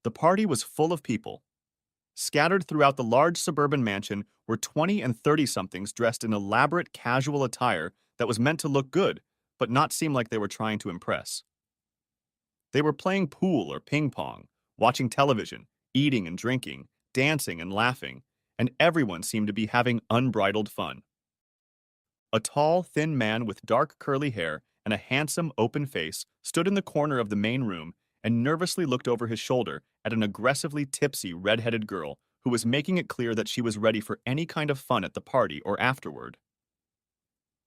The party was full of people. Scattered throughout the large suburban mansion were 20 and 30-somethings dressed in elaborate casual attire that was meant to look good, but not seem like they were trying to impress. They were playing pool or ping pong, watching television, eating and drinking, dancing and laughing, and everyone seemed to be having unbridled fun. A tall, thin man with dark curly hair and a handsome, open face stood in the corner of the main room and nervously looked over his shoulder at an aggressively tipsy, red-headed girl who was making it clear that she was ready for any kind of fun at the party or afterward.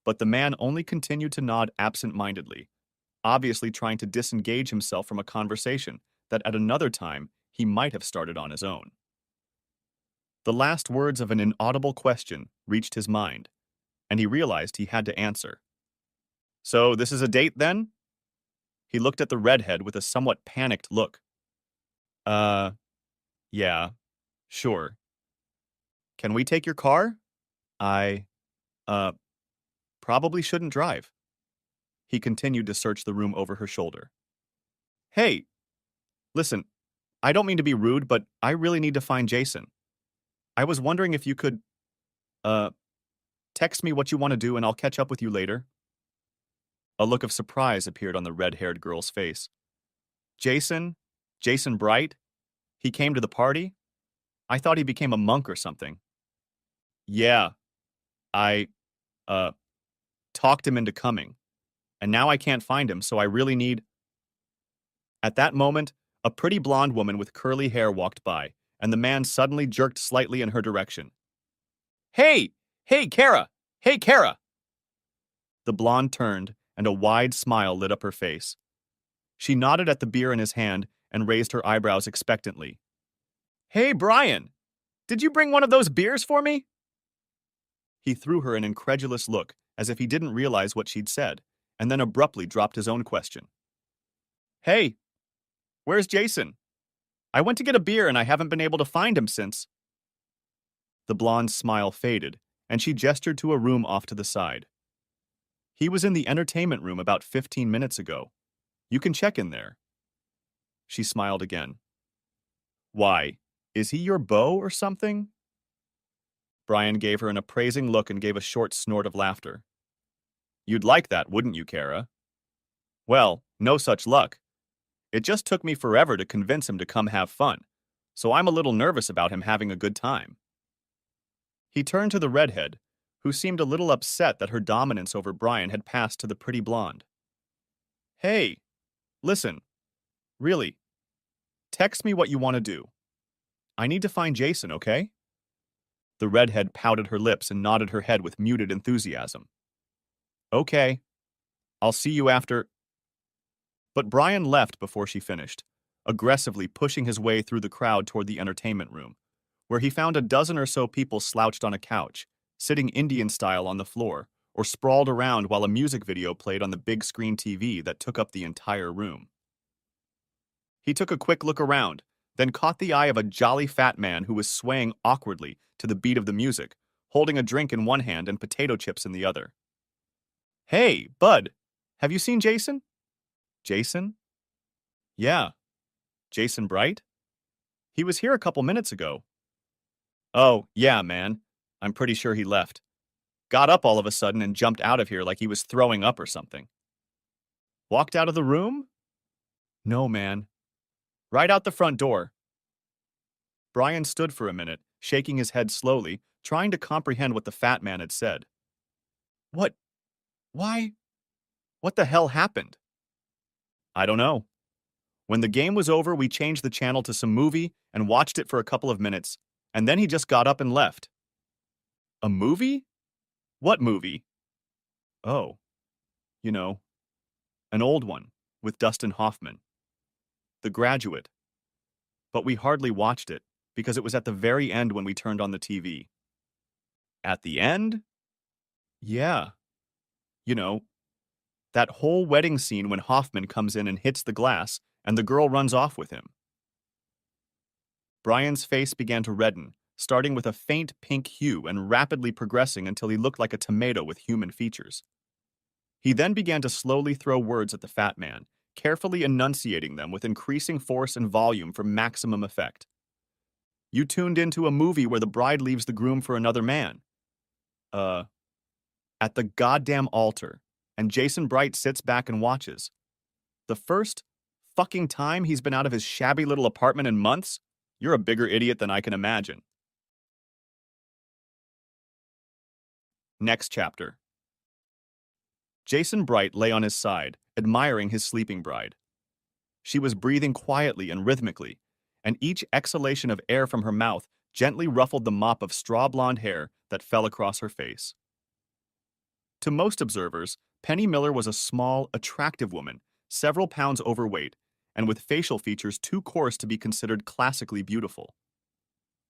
But the man only continued to nod absent-mindedly, obviously trying to disengage himself from a conversation that at another time he might have started on his own. The last words of an inaudible question reached his mind, and he realized he had to answer. "So this is a date, then?" He looked at the redhead with a somewhat panicked look. Uh, yeah, sure. Can we take your car? I, uh, probably shouldn't drive." He continued to search the room over her shoulder. "Hey, listen, I don't mean to be rude, but I really need to find Jason. I was wondering if you could, uh, text me what you want to do and I'll catch up with you later." A look of surprise appeared on the red-haired girl's face. "Jason? Jason Bright? He came to the party? I thought he became a monk or something." "Yeah, I, uh, talked him into coming, and now I can't find him, so I really need—" At that moment, a pretty blonde woman with curly hair walked by, and the man suddenly jerked slightly in her direction. "Hey! Hey, Kara! Hey, Kara!" The blonde turned, and a wide smile lit up her face. She nodded at the beer in his hand and raised her eyebrows expectantly. "Hey, Brian! Did you bring one of those beers for me?" He threw her an incredulous look, as if he didn't realize what she'd said, and then abruptly dropped his own question. "Hey, where's Jason? I went to get a beer and I haven't been able to find him since." The blonde's smile faded, and she gestured to a room off to the side. "He was in the entertainment room about 15 minutes ago. You can check in there." She smiled again. "Why, is he your beau or something?" Brian gave her an appraising look and gave a short snort of laughter. "You'd like that, wouldn't you, Kara? Well, no such luck. It just took me forever to convince him to come have fun, so I'm a little nervous about him having a good time." He turned to the redhead, who seemed a little upset that her dominance over Brian had passed to the pretty blonde. "Hey, listen, really, text me what you want to do. I need to find Jason, okay?" The redhead pouted her lips and nodded her head with muted enthusiasm. "Okay, I'll see you after—" But Brian left before she finished, aggressively pushing his way through the crowd toward the entertainment room, where he found a dozen or so people slouched on a couch, sitting Indian style on the floor, or sprawled around while a music video played on the big screen TV that took up the entire room. He took a quick look around, then caught the eye of a jolly fat man who was swaying awkwardly to the beat of the music, holding a drink in one hand and potato chips in the other. "Hey, bud, have you seen Jason?" "Jason?" "Yeah, Jason Bright? He was here a couple minutes ago." "Oh, yeah, man. I'm pretty sure he left. Got up all of a sudden and jumped out of here like he was throwing up or something." "Walked out of the room?" "No, man. Right out the front door." Brian stood for a minute, shaking his head slowly, trying to comprehend what the fat man had said. "What? Why? What the hell happened?" "I don't know. When the game was over, we changed the channel to some movie and watched it for a couple of minutes, and then he just got up and left." "A movie? What movie?" "Oh, you know, an old one, with Dustin Hoffman. The Graduate. But we hardly watched it, because it was at the very end when we turned on the TV." "At the end?" "Yeah. You know, that whole wedding scene when Hoffman comes in and hits the glass, and the girl runs off with him." Brian's face began to redden, starting with a faint pink hue and rapidly progressing until he looked like a tomato with human features. He then began to slowly throw words at the fat man, carefully enunciating them with increasing force and volume for maximum effect. You tuned into a movie where the bride leaves the groom for another man. Uh, at the goddamn altar, and Jason Bright sits back and watches. The first fucking time he's been out of his shabby little apartment in months? You're a bigger idiot than I can imagine. Next chapter. Jason Bright lay on his side, admiring his sleeping bride. She was breathing quietly and rhythmically, and each exhalation of air from her mouth gently ruffled the mop of straw blonde hair that fell across her face. To most observers, Penny Miller was a small, attractive woman, several pounds overweight, and with facial features too coarse to be considered classically beautiful.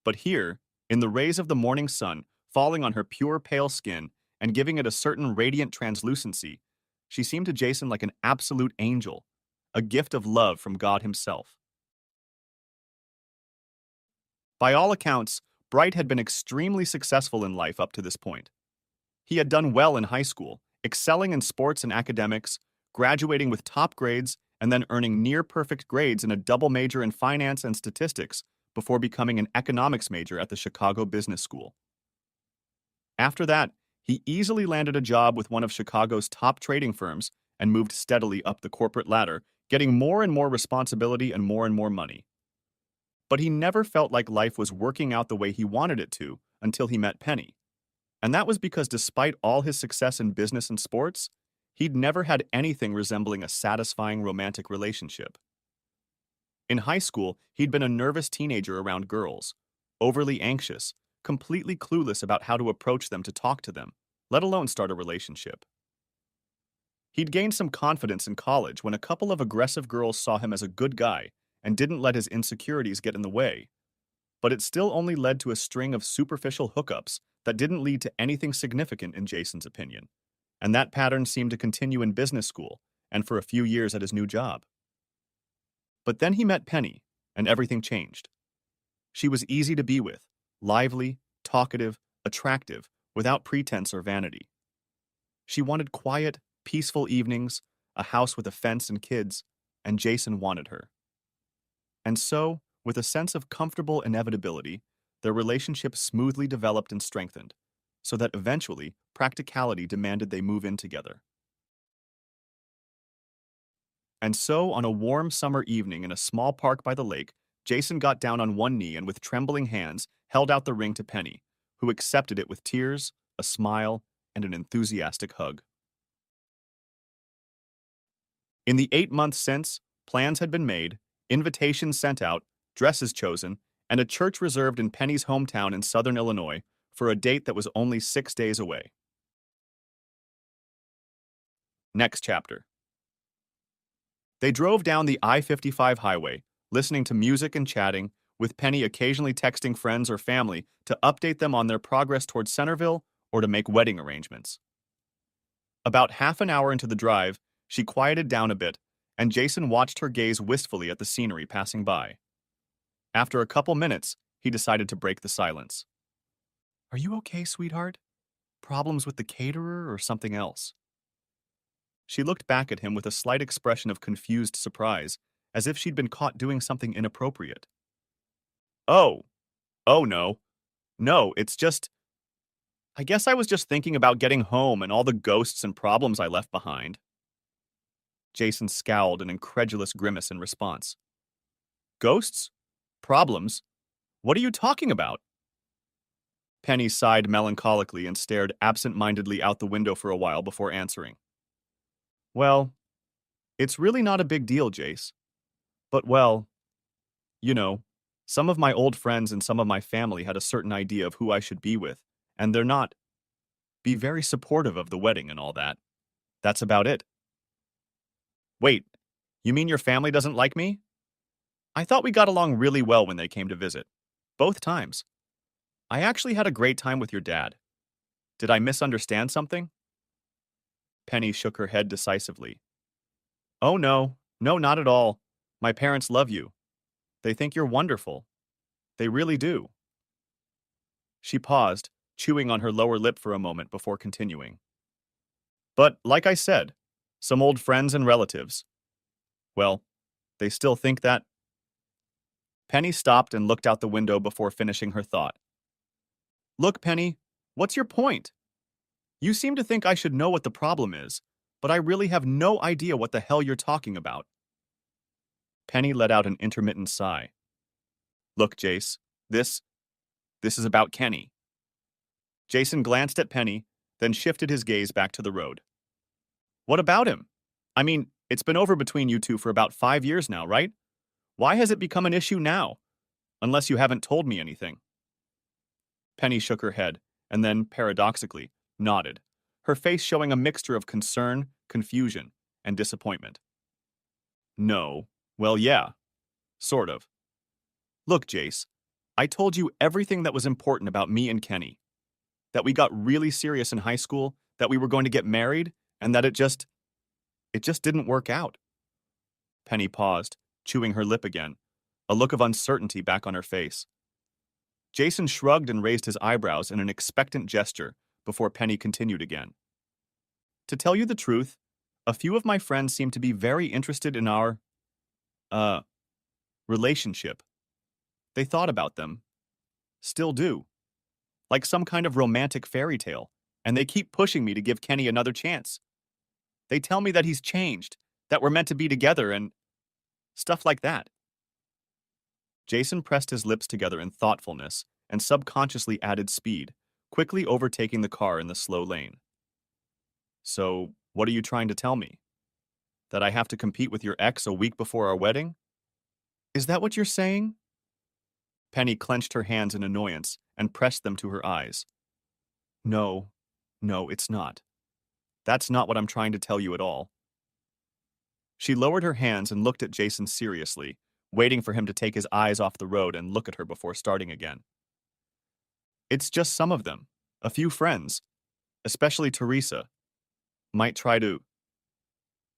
But here, in the rays of the morning sun falling on her pure pale skin and giving it a certain radiant translucency, she seemed to Jason like an absolute angel, a gift of love from God himself. By all accounts, Bright had been extremely successful in life up to this point. He had done well in high school, excelling in sports and academics, graduating with top grades, and then earning near-perfect grades in a double major in finance and statistics before becoming an economics major at the Chicago Business School. After that, he easily landed a job with one of Chicago's top trading firms and moved steadily up the corporate ladder, getting more and more responsibility and more money. But he never felt like life was working out the way he wanted it to until he met Penny. And that was because despite all his success in business and sports, he'd never had anything resembling a satisfying romantic relationship. In high school, he'd been a nervous teenager around girls, overly anxious, completely clueless about how to approach them to talk to them, let alone start a relationship. He'd gained some confidence in college when a couple of aggressive girls saw him as a good guy and didn't let his insecurities get in the way, but it still only led to a string of superficial hookups that didn't lead to anything significant in Jason's opinion. And that pattern seemed to continue in business school and for a few years at his new job. But then he met Penny, and everything changed. She was easy to be with, lively, talkative, attractive, without pretense or vanity. She wanted quiet, peaceful evenings, a house with a fence and kids, and Jason wanted her. And so, with a sense of comfortable inevitability, their relationship smoothly developed and strengthened, so that eventually practicality demanded they move in together. And so, on a warm summer evening in a small park by the lake, Jason got down on one knee and with trembling hands held out the ring to Penny, who accepted it with tears, a smile, and an enthusiastic hug. In the 8 months since, plans had been made, invitations sent out, dresses chosen, and a church reserved in Penny's hometown in southern Illinois for a date that was only 6 days away. Next chapter. They drove down the I-55 highway, listening to music and chatting, with Penny occasionally texting friends or family to update them on their progress towards Centerville or to make wedding arrangements. About half an hour into the drive, she quieted down a bit, and Jason watched her gaze wistfully at the scenery passing by. After a couple minutes, he decided to break the silence. "Are you okay, sweetheart? Problems with the caterer or something else?" She looked back at him with a slight expression of confused surprise, as if she'd been caught doing something inappropriate. "Oh, oh no. No, it's just, I guess I was just thinking about getting home and all the ghosts and problems I left behind." Jason scowled an incredulous grimace in response. "Ghosts? Problems? What are you talking about?" Penny sighed melancholically and stared absent-mindedly out the window for a while before answering. "Well, it's really not a big deal, Jace. But well, you know, some of my old friends and some of my family had a certain idea of who I should be with, and they're not be very supportive of the wedding and all that. That's about it." "Wait, you mean your family doesn't like me? I thought we got along really well when they came to visit. Both times. I actually had a great time with your dad. Did I misunderstand something?" Penny shook her head decisively. "Oh no, no, not at all. My parents love you. They think you're wonderful. They really do." She paused, chewing on her lower lip for a moment before continuing. "But, like I said, some old friends and relatives. Well, they still think that. Penny stopped and looked out the window before finishing her thought. Look, Penny, what's your point? You seem to think I should know what the problem is, but I really have no idea what the hell you're talking about. Penny let out an intermittent sigh. Look, Jace, this is about Kenny. Jason glanced at Penny, then shifted his gaze back to the road. What about him? I mean, it's been over between you two for about 5 years now, right? Why has it become an issue now? Unless you haven't told me anything. Penny shook her head, and then, paradoxically, nodded, her face showing a mixture of concern, confusion, and disappointment. No. Well, yeah. Sort of. Look, Jace, I told you everything that was important about me and Kenny. That we got really serious in high school, that we were going to get married, and that it just didn't work out. Penny paused, chewing her lip again, a look of uncertainty back on her face. Jason shrugged and raised his eyebrows in an expectant gesture before Penny continued again. To tell you the truth, a few of my friends seem to be very interested in our, relationship. They thought about them. Still do. Like some kind of romantic fairy tale, and they keep pushing me to give Kenny another chance. They tell me that he's changed, that we're meant to be together, and stuff like that. Jason pressed his lips together in thoughtfulness and subconsciously added speed, quickly overtaking the car in the slow lane. So, what are you trying to tell me? That I have to compete with your ex a week before our wedding? Is that what you're saying? Penny clenched her hands in annoyance and pressed them to her eyes. No, it's not. That's not what I'm trying to tell you at all. She lowered her hands and looked at Jason seriously, waiting for him to take his eyes off the road and look at her before starting again. It's just some of them, a few friends, especially Teresa, might try to,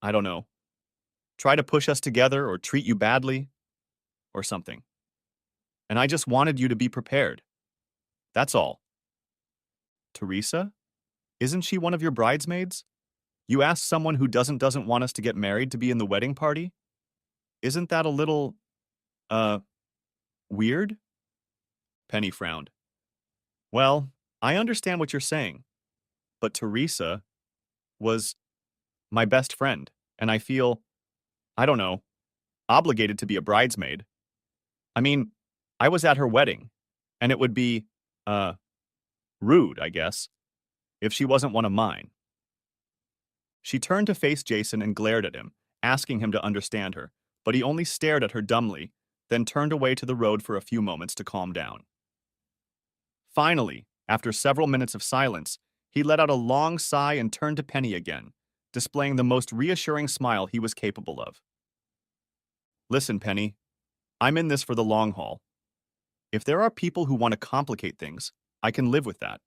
I don't know, try to push us together or treat you badly or something. And I just wanted you to be prepared. That's all. Teresa? Isn't she one of your bridesmaids? You asked someone who doesn't want us to get married to be in the wedding party? Isn't that a little, weird? Penny frowned. Well, I understand what you're saying, but Teresa was my best friend, and I feel, I don't know, obligated to be a bridesmaid. I mean, I was at her wedding, and it would be, rude, I guess, if she wasn't one of mine. She turned to face Jason and glared at him, asking him to understand her, but he only stared at her dumbly, then turned away to the road for a few moments to calm down. Finally, after several minutes of silence, he let out a long sigh and turned to Penny again, displaying the most reassuring smile he was capable of. Listen, Penny, I'm in this for the long haul. If there are people who want to complicate things, I can live with that.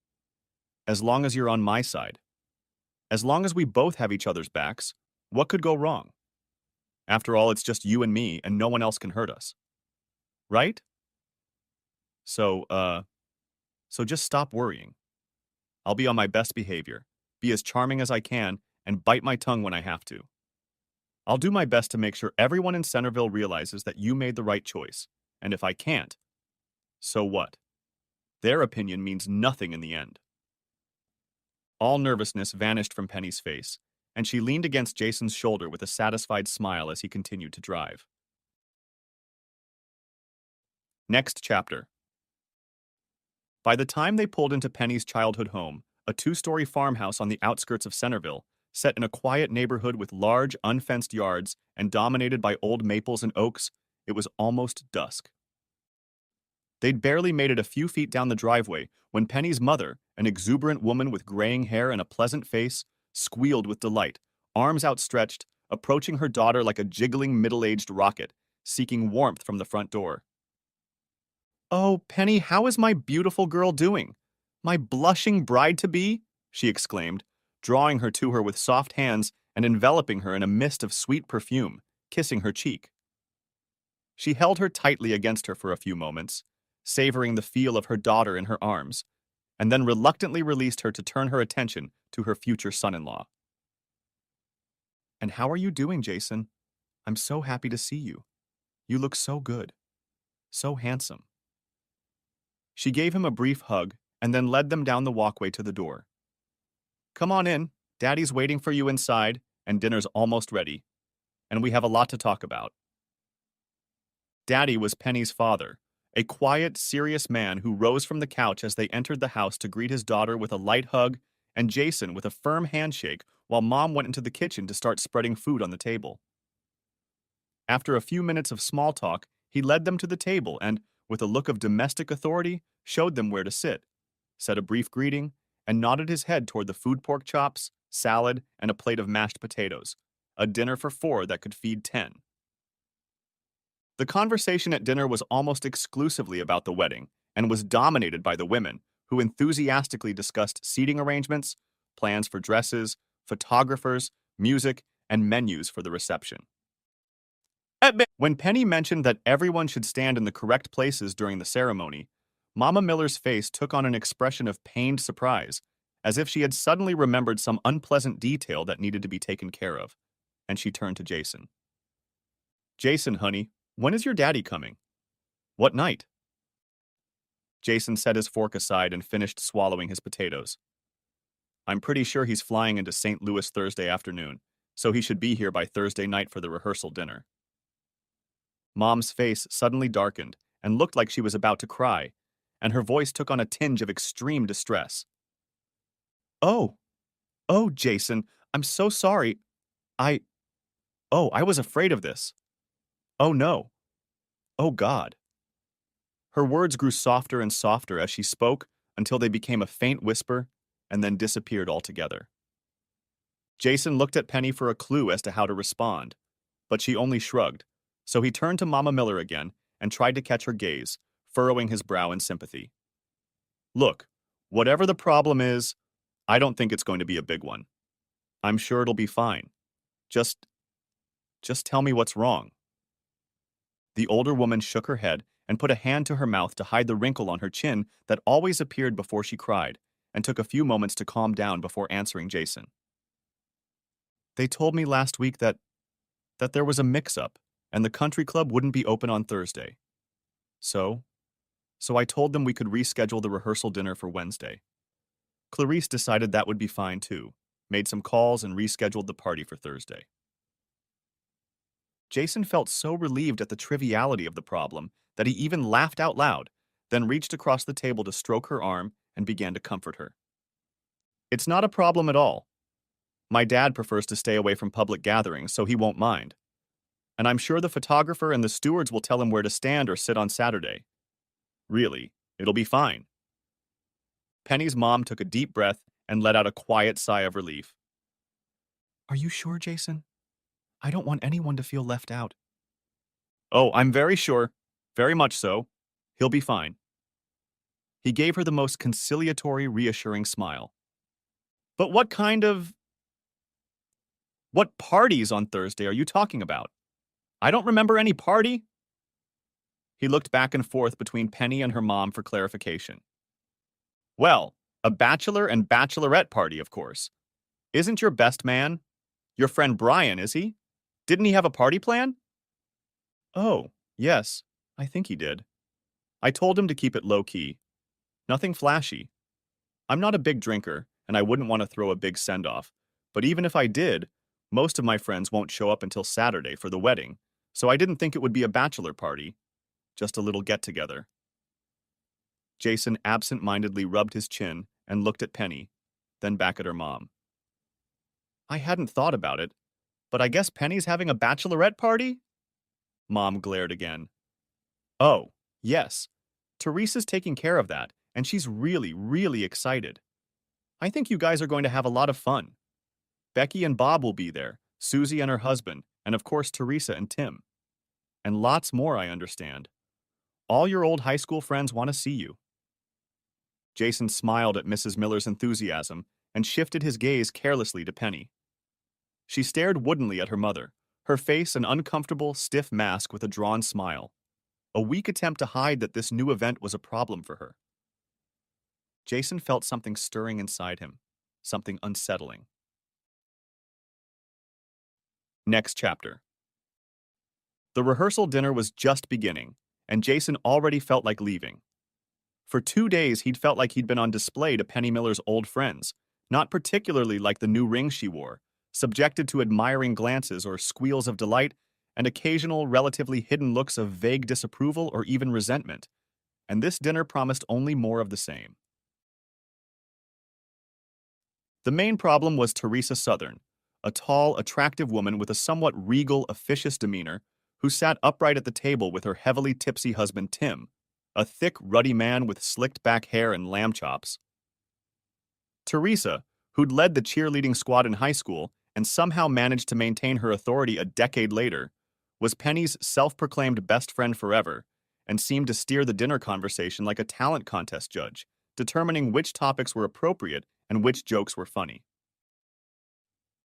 As long as you're on my side. As long as we both have each other's backs, what could go wrong? After all, it's just you and me, and no one else can hurt us. Right? So just stop worrying. I'll be on my best behavior, be as charming as I can, and bite my tongue when I have to. I'll do my best to make sure everyone in Centerville realizes that you made the right choice, and if I can't, so what? Their opinion means nothing in the end. All nervousness vanished from Penny's face, and she leaned against Jason's shoulder with a satisfied smile as he continued to drive. Next chapter. By the time they pulled into Penny's childhood home, a two-story farmhouse on the outskirts of Centerville, set in a quiet neighborhood with large, unfenced yards and dominated by old maples and oaks, it was almost dusk. They'd barely made it a few feet down the driveway when Penny's mother, an exuberant woman with graying hair and a pleasant face, squealed with delight, arms outstretched, approaching her daughter like a jiggling middle-aged rocket, seeking warmth from the front door. "Oh, Penny, how is my beautiful girl doing? My blushing bride-to-be?" she exclaimed, drawing her to her with soft hands and enveloping her in a mist of sweet perfume, kissing her cheek. She held her tightly against her for a few moments, savoring the feel of her daughter in her arms, and then reluctantly released her to turn her attention to her future son-in-law. "And how are you doing, Jason? I'm so happy to see you. You look so good, so handsome. She gave him a brief hug and then led them down the walkway to the door. Come on in. Daddy's waiting for you inside, and dinner's almost ready, and we have a lot to talk about. Daddy was Penny's father, a quiet, serious man who rose from the couch as they entered the house to greet his daughter with a light hug and Jason with a firm handshake while Mom went into the kitchen to start spreading food on the table. After a few minutes of small talk, he led them to the table and, with a look of domestic authority, showed them where to sit, said a brief greeting, and nodded his head toward the food pork chops, salad, and a plate of mashed potatoes, a dinner for 4 that could feed 10. The conversation at dinner was almost exclusively about the wedding and was dominated by the women, who enthusiastically discussed seating arrangements, plans for dresses, photographers, music, and menus for the reception. When Penny mentioned that everyone should stand in the correct places during the ceremony, Mama Miller's face took on an expression of pained surprise, as if she had suddenly remembered some unpleasant detail that needed to be taken care of, and she turned to Jason. Jason, honey, when is your daddy coming? What night? Jason set his fork aside and finished swallowing his potatoes. I'm pretty sure he's flying into St. Louis Thursday afternoon, so he should be here by Thursday night for the rehearsal dinner. Mom's face suddenly darkened and looked like she was about to cry, and her voice took on a tinge of extreme distress. Oh, oh, Jason, I'm so sorry. I, I was afraid of this. Oh no. Oh God. Her words grew softer and softer as she spoke until they became a faint whisper and then disappeared altogether. Jason looked at Penny for a clue as to how to respond, but she only shrugged, so he turned to Mama Miller again and tried to catch her gaze, furrowing his brow in sympathy. Look, whatever the problem is, I don't think it's going to be a big one. I'm sure it'll be fine. Just tell me what's wrong. The older woman shook her head and put a hand to her mouth to hide the wrinkle on her chin that always appeared before she cried, and took a few moments to calm down before answering Jason. They told me last week that there was a mix-up, and the country club wouldn't be open on Thursday. So I told them we could reschedule the rehearsal dinner for Wednesday. Clarice decided that would be fine too, made some calls and rescheduled the party for Thursday. Jason felt so relieved at the triviality of the problem that he even laughed out loud, then reached across the table to stroke her arm and began to comfort her. It's not a problem at all. My dad prefers to stay away from public gatherings, so he won't mind. And I'm sure the photographer and the stewards will tell him where to stand or sit on Saturday. Really, it'll be fine. Penny's mom took a deep breath and let out a quiet sigh of relief. Are you sure, Jason? I don't want anyone to feel left out. Oh, I'm very sure. Very much so. He'll be fine. He gave her the most conciliatory, reassuring smile. But what parties on Thursday are you talking about? I don't remember any party. He looked back and forth between Penny and her mom for clarification. Well, a bachelor and bachelorette party, of course. Isn't your best man? Your friend Brian, is he? Didn't he have a party plan? Oh, yes, I think he did. I told him to keep it low-key. Nothing flashy. I'm not a big drinker, and I wouldn't want to throw a big send-off. But even if I did, most of my friends won't show up until Saturday for the wedding, so I didn't think it would be a bachelor party. Just a little get-together. Jason absent-mindedly rubbed his chin and looked at Penny, then back at her mom. I hadn't thought about it, but I guess Penny's having a bachelorette party? Mom glared again. Oh, yes. Teresa's taking care of that, and she's really, really excited. I think you guys are going to have a lot of fun. Becky and Bob will be there, Susie and her husband, and of course Teresa and Tim. And lots more, I understand. All your old high school friends want to see you. Jason smiled at Mrs. Miller's enthusiasm and shifted his gaze carelessly to Penny. She stared woodenly at her mother, her face an uncomfortable, stiff mask with a drawn smile, a weak attempt to hide that this new event was a problem for her. Jason felt something stirring inside him, something unsettling. Next chapter. The rehearsal dinner was just beginning, and Jason already felt like leaving. For 2 days, he'd felt like he'd been on display to Penny Miller's old friends, not particularly like the new ring she wore, subjected to admiring glances or squeals of delight, and occasional, relatively hidden looks of vague disapproval or even resentment. And this dinner promised only more of the same. The main problem was Teresa Southern, a tall, attractive woman with a somewhat regal, officious demeanor, who sat upright at the table with her heavily tipsy husband Tim, a thick, ruddy man with slicked back hair and lamb chops. Teresa, who'd led the cheerleading squad in high school and somehow managed to maintain her authority a decade later, was Penny's self-proclaimed best friend forever and seemed to steer the dinner conversation like a talent contest judge, determining which topics were appropriate and which jokes were funny.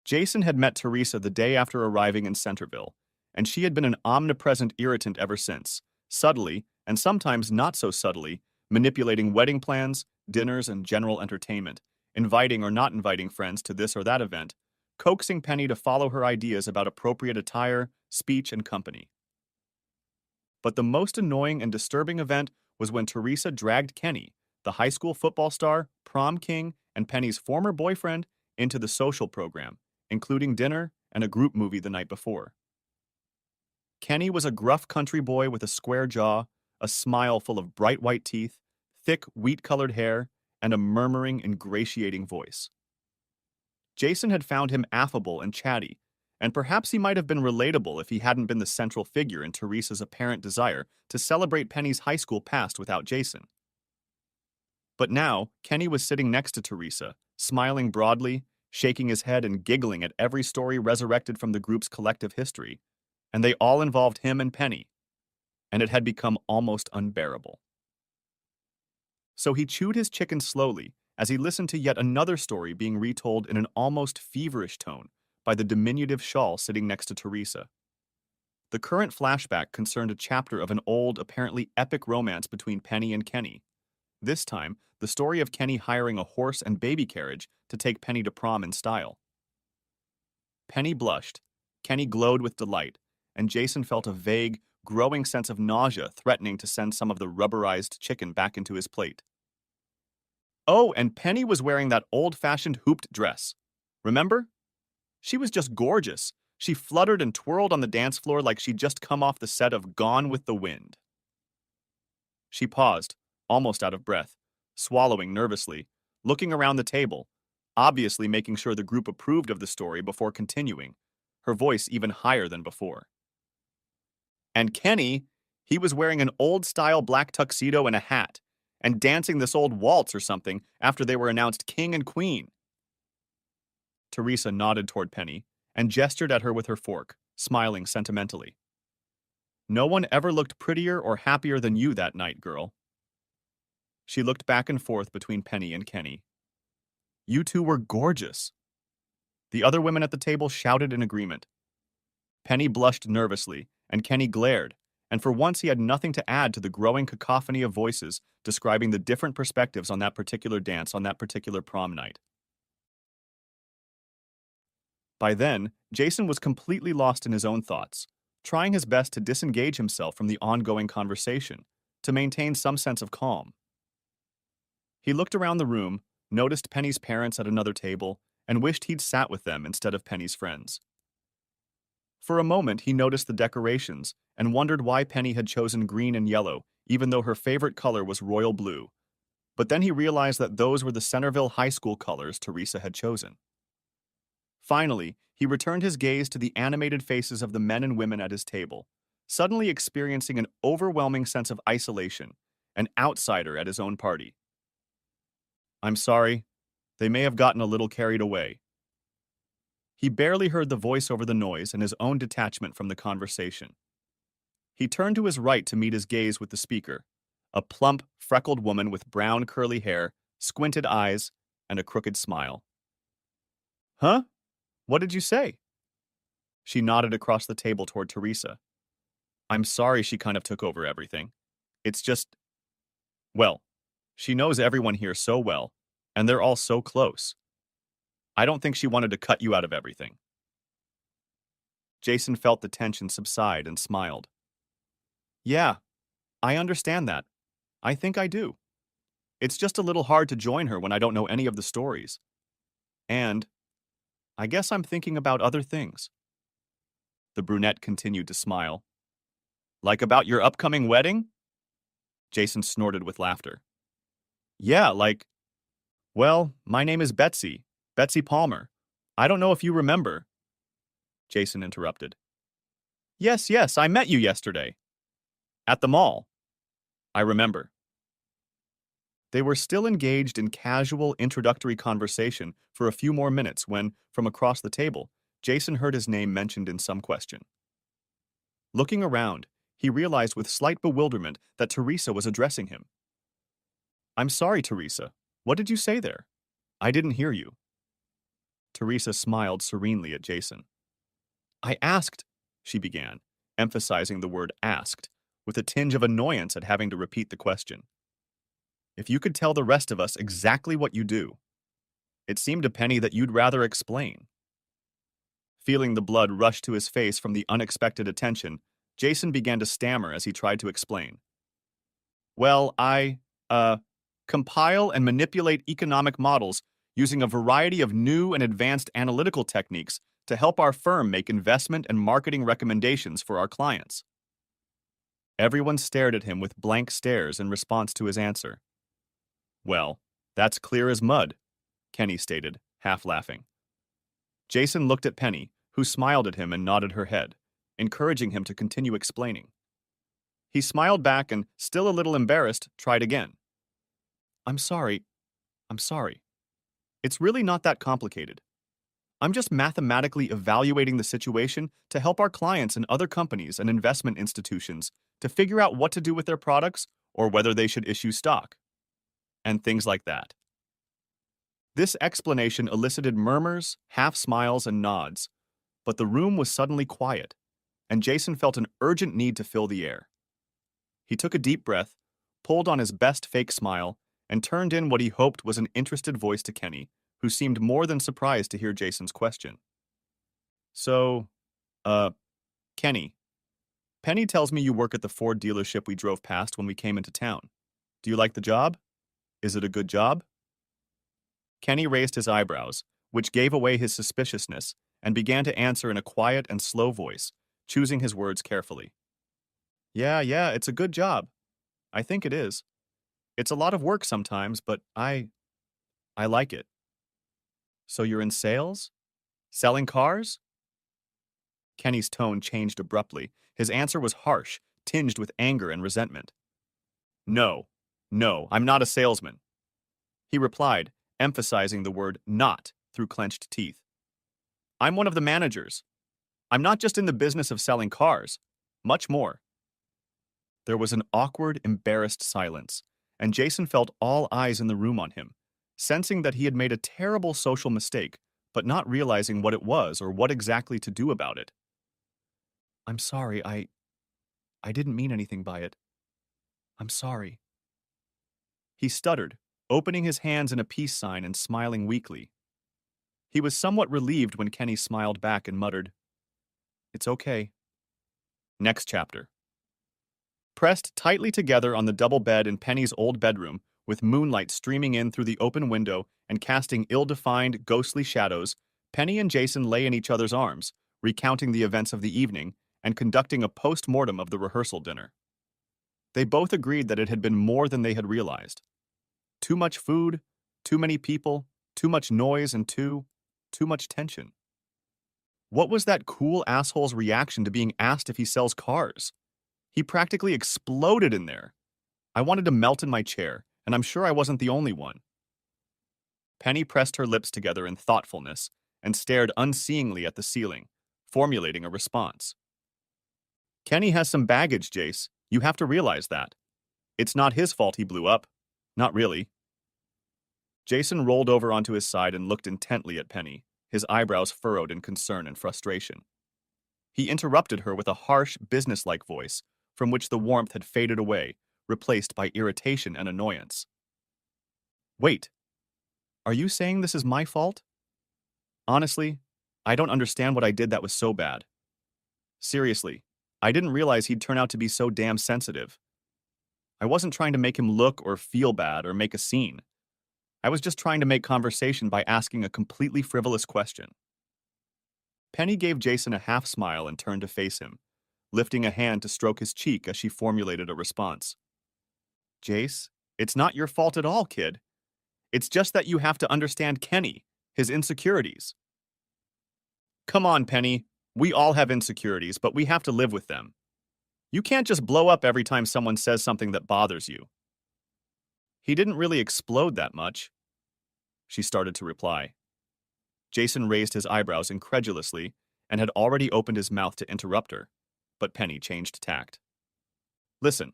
Jason had met Teresa the day after arriving in Centerville, and she had been an omnipresent irritant ever since, subtly, and sometimes not so subtly, manipulating wedding plans, dinners, and general entertainment, inviting or not inviting friends to this or that event, coaxing Penny to follow her ideas about appropriate attire, speech, and company. But the most annoying and disturbing event was when Teresa dragged Kenny, the high school football star, prom king, and Penny's former boyfriend, into the social program, including dinner and a group movie the night before. Kenny was a gruff country boy with a square jaw, a smile full of bright white teeth, thick wheat-colored hair, and a murmuring, ingratiating voice. Jason had found him affable and chatty, and perhaps he might have been relatable if he hadn't been the central figure in Teresa's apparent desire to celebrate Penny's high school past without Jason. But now, Kenny was sitting next to Teresa, smiling broadly, shaking his head and giggling at every story resurrected from the group's collective history, and they all involved him and Penny, and it had become almost unbearable. So he chewed his chicken slowly as he listened to yet another story being retold in an almost feverish tone by the diminutive shawl sitting next to Teresa. The current flashback concerned a chapter of an old, apparently epic romance between Penny and Kenny. This time, the story of Kenny hiring a horse and baby carriage to take Penny to prom in style. Penny blushed, Kenny glowed with delight, and Jason felt a vague, growing sense of nausea threatening to send some of the rubberized chicken back into his plate. Oh, and Penny was wearing that old-fashioned hooped dress. Remember? She was just gorgeous. She fluttered and twirled on the dance floor like she'd just come off the set of Gone with the Wind. She paused, almost out of breath, swallowing nervously, looking around the table, obviously making sure the group approved of the story before continuing, her voice even higher than before. And Kenny, he was wearing an old-style black tuxedo and a hat, and dancing this old waltz or something after they were announced king and queen. Teresa nodded toward Penny and gestured at her with her fork, smiling sentimentally. No one ever looked prettier or happier than you that night, girl. She looked back and forth between Penny and Kenny. You two were gorgeous. The other women at the table shouted in agreement. Penny blushed nervously, and Kenny glared, and for once he had nothing to add to the growing cacophony of voices describing the different perspectives on that particular dance on that particular prom night. By then, Jason was completely lost in his own thoughts, trying his best to disengage himself from the ongoing conversation, to maintain some sense of calm. He looked around the room, noticed Penny's parents at another table, and wished he'd sat with them instead of Penny's friends. For a moment, he noticed the decorations and wondered why Penny had chosen green and yellow, even though her favorite color was royal blue. But then he realized that those were the Centerville High School colors Teresa had chosen. Finally, he returned his gaze to the animated faces of the men and women at his table, suddenly experiencing an overwhelming sense of isolation, an outsider at his own party. I'm sorry, they may have gotten a little carried away. He barely heard the voice over the noise and his own detachment from the conversation. He turned to his right to meet his gaze with the speaker, a plump, freckled woman with brown curly hair, squinted eyes, and a crooked smile. Huh? What did you say? She nodded across the table toward Teresa. I'm sorry she kind of took over everything. It's just, well, she knows everyone here so well, and they're all so close. I don't think she wanted to cut you out of everything. Jason felt the tension subside and smiled. Yeah, I understand that. I think I do. It's just a little hard to join her when I don't know any of the stories. And I guess I'm thinking about other things. The brunette continued to smile. Like about your upcoming wedding? Jason snorted with laughter. Yeah, well, my name is Betsy. Betsy Palmer. I don't know if you remember. Jason interrupted. Yes, yes, I met you yesterday. At the mall. I remember. They were still engaged in casual, introductory conversation for a few more minutes when, from across the table, Jason heard his name mentioned in some question. Looking around, he realized with slight bewilderment that Teresa was addressing him. I'm sorry, Teresa. What did you say there? I didn't hear you. Teresa smiled serenely at Jason. I asked, she began, emphasizing the word asked, with a tinge of annoyance at having to repeat the question. If you could tell the rest of us exactly what you do. It seemed to Penny that you'd rather explain. Feeling the blood rush to his face from the unexpected attention, Jason began to stammer as he tried to explain. Well, compile and manipulate economic models using a variety of new and advanced analytical techniques to help our firm make investment and marketing recommendations for our clients. Everyone stared at him with blank stares in response to his answer. Well, that's clear as mud, Kenny stated, half laughing. Jason looked at Penny, who smiled at him and nodded her head, encouraging him to continue explaining. He smiled back and, still a little embarrassed, tried again. I'm sorry. It's really not that complicated. I'm just mathematically evaluating the situation to help our clients and other companies and investment institutions to figure out what to do with their products or whether they should issue stock. And things like that. This explanation elicited murmurs, half smiles, and nods, but the room was suddenly quiet, and Jason felt an urgent need to fill the air. He took a deep breath, pulled on his best fake smile, and turned in what he hoped was an interested voice to Kenny, who seemed more than surprised to hear Jason's question. So, uh, Kenny, Penny tells me you work at the Ford dealership we drove past when we came into town. Do you like the job? Is it a good job? Kenny raised his eyebrows, which gave away his suspiciousness, and began to answer in a quiet and slow voice, choosing his words carefully. Yeah, it's a good job. I think it is. It's a lot of work sometimes, but I like it. So you're in sales? Selling cars? Kenny's tone changed abruptly. His answer was harsh, tinged with anger and resentment. No, I'm not a salesman. He replied, emphasizing the word not through clenched teeth. I'm one of the managers. I'm not just in the business of selling cars. Much more. There was an awkward, embarrassed silence, and Jason felt all eyes in the room on him, sensing that he had made a terrible social mistake, but not realizing what it was or what exactly to do about it. I'm sorry, I didn't mean anything by it. I'm sorry. He stuttered, opening his hands in a peace sign and smiling weakly. He was somewhat relieved when Kenny smiled back and muttered, It's okay. Next chapter. Pressed tightly together on the double bed in Penny's old bedroom, with moonlight streaming in through the open window and casting ill-defined, ghostly shadows, Penny and Jason lay in each other's arms, recounting the events of the evening and conducting a post-mortem of the rehearsal dinner. They both agreed that it had been more than they had realized. Too much food, too many people, too much noise, and too much tension. What was that cool asshole's reaction to being asked if he sells cars? He practically exploded in there. I wanted to melt in my chair, and I'm sure I wasn't the only one. Penny pressed her lips together in thoughtfulness and stared unseeingly at the ceiling, formulating a response. Kenny has some baggage, Jace. You have to realize that. It's not his fault he blew up. Not really. Jason rolled over onto his side and looked intently at Penny, his eyebrows furrowed in concern and frustration. He interrupted her with a harsh, businesslike voice, from which the warmth had faded away, replaced by irritation and annoyance. Wait, are you saying this is my fault? Honestly, I don't understand what I did that was so bad. Seriously, I didn't realize he'd turn out to be so damn sensitive. I wasn't trying to make him look or feel bad or make a scene. I was just trying to make conversation by asking a completely frivolous question. Penny gave Jason a half smile and turned to face him, lifting a hand to stroke his cheek as she formulated a response. Jace, it's not your fault at all, kid. It's just that you have to understand Kenny, his insecurities. Come on, Penny. We all have insecurities, but we have to live with them. You can't just blow up every time someone says something that bothers you. He didn't really explode that much, she started to reply. Jason raised his eyebrows incredulously and had already opened his mouth to interrupt her, but Penny changed tact. Listen,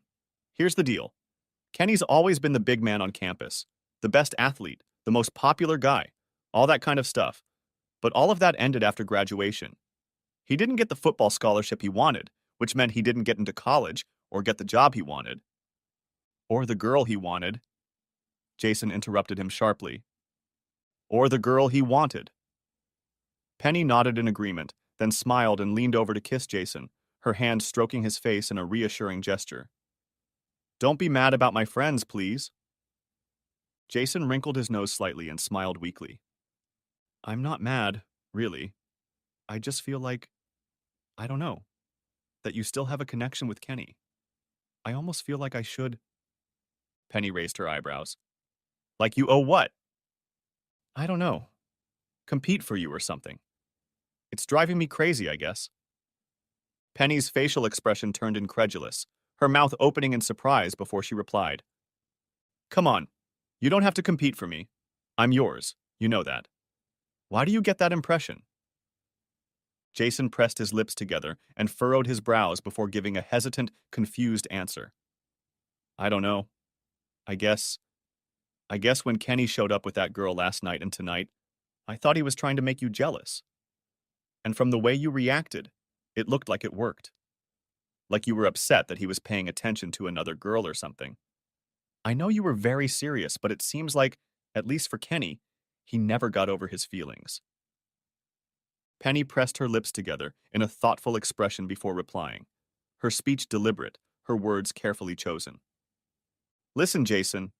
here's the deal. Kenny's always been the big man on campus, the best athlete, the most popular guy, all that kind of stuff. But all of that ended after graduation. He didn't get the football scholarship he wanted, which meant he didn't get into college or get the job he wanted. Or the girl he wanted. Jason interrupted him sharply. Or the girl he wanted. Penny nodded in agreement, then smiled and leaned over to kiss Jason, her hand stroking his face in a reassuring gesture. Don't be mad about my friends, please. Jason wrinkled his nose slightly and smiled weakly. I'm not mad, really. I just feel like, I don't know, that you still have a connection with Kenny. I almost feel like I should. Penny raised her eyebrows. Like you owe what? I don't know. Compete for you or something. It's driving me crazy, I guess. Penny's facial expression turned incredulous, her mouth opening in surprise before she replied. Come on, you don't have to compete for me. I'm yours, you know that. Why do you get that impression? Jason pressed his lips together and furrowed his brows before giving a hesitant, confused answer. I don't know. I guess when Kenny showed up with that girl last night and tonight, I thought he was trying to make you jealous. And from the way you reacted, it looked like it worked. Like you were upset that he was paying attention to another girl or something. I know you were very serious, but it seems like, at least for Kenny, he never got over his feelings. Penny pressed her lips together in a thoughtful expression before replying, her speech deliberate, her words carefully chosen. Listen, Jason,